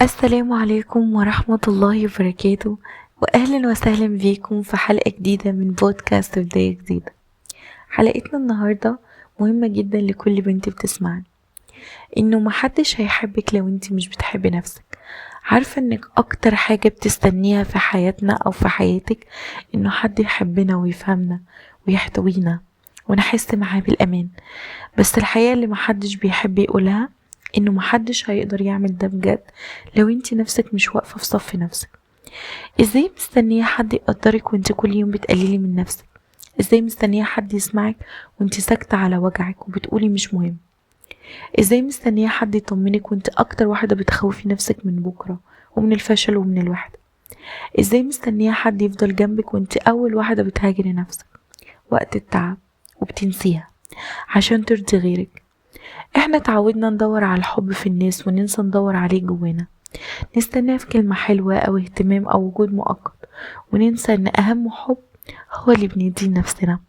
السلام عليكم ورحمة الله وبركاته، وأهلا وسهلا بيكم في حلقة جديدة من بودكاست بداية جديدة. حلقتنا النهاردة مهمة جدا لكل بنت بتسمعني، إنه محدش هيحبك لو انت مش بتحبي نفسك. عارفة إنك أكتر حاجة بتستنيها في حياتنا أو في حياتك إنه حد يحبنا ويفهمنا ويحتوينا ونحس معاه بالأمان. بس الحقيقة اللي محدش بيحب يقولها إنه محدش هيقدر يعمل ده بجد لو انت نفسك مش واقفة في صف نفسك. ازاي مستنية حد يقدرك وانت كل يوم بتقللي من نفسك؟ ازاي مستنية حد يسمعك وانت ساكتة على وجعك وبتقولي مش مهم؟ ازاي مستنية حد يطمنك وانت اكتر واحدة بتخوفي نفسك من بكرة ومن الفشل ومن الوحدة؟ ازاي مستنية حد يفضل جنبك وانت اول واحدة بتهاجري نفسك وقت التعب وبتنسيها عشان ترضي غيرك؟ احنا تعودنا ندور على الحب في الناس وننسى ندور عليه جوانا، نستناه في كلمة حلوة أو اهتمام أو وجود مؤقت، وننسى إن أهم حب هو اللي بنديه لنفسنا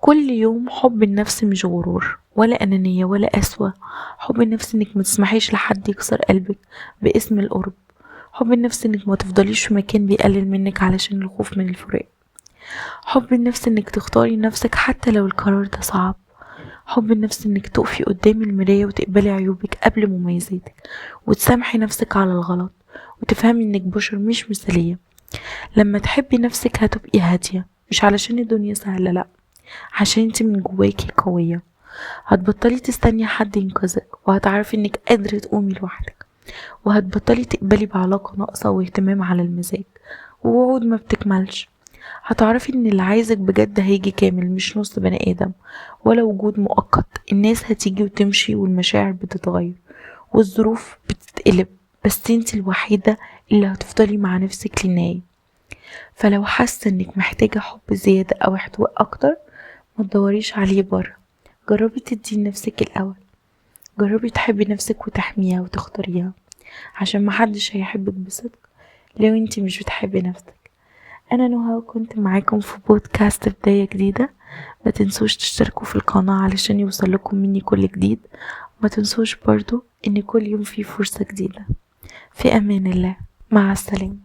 كل يوم. حب النفس مش غرور ولا أنانية ولا قسوة. حب النفس إنك ما تسمحيش لحد يكسر قلبك باسم القرب. حب النفس إنك ما تفضليش في مكان بيقلل منك علشان الخوف من الفراق. حب النفس إنك تختاري نفسك حتى لو القرار ده صعب. حب النفس إنك تقفي قدام المراية وتقبلي عيوبك قبل مميزاتك، وتسامحي نفسك على الغلط، وتفهمي إنك بشر مش مثالية. لما تحبي نفسك هتبقي هادية، مش علشان الدنيا سهلة، لأ، عشان انت من جواكي قوية. هتبطلي تستني حد ينقذك، وهتعرفي إنك قادرة تقومي لوحدك، وهتبطلي تقبلي بعلاقة ناقصة واهتمام على المزاج ووعود ما بتكملش. هتعرفي ان اللي عايزك بجد هيجي كامل مش نص بني ادم ولا وجود مؤقت. الناس هتيجي وتمشي والمشاعر بتتغير والظروف بتتقلب، بس انتي الوحيدة اللي هتفضلي مع نفسك للنهاية. فلو حاسة انك محتاجة حب زيادة او احتواء اكتر، ما تدوريش عليه بره. جربي تدي لنفسك الاول، جربي تحبي نفسك وتحميها وتختاريها، عشان محدش هيحبك بصدق لو انتي مش بتحبي نفسك. أنا نهى، كنت معاكم في بودكاست بداية جديدة. ما تنسوش تشتركوا في القناة علشان يوصل لكم مني كل جديد. ما تنسوش برضو إن كل يوم فيه فرصة جديدة. في أمان الله، مع السلامة.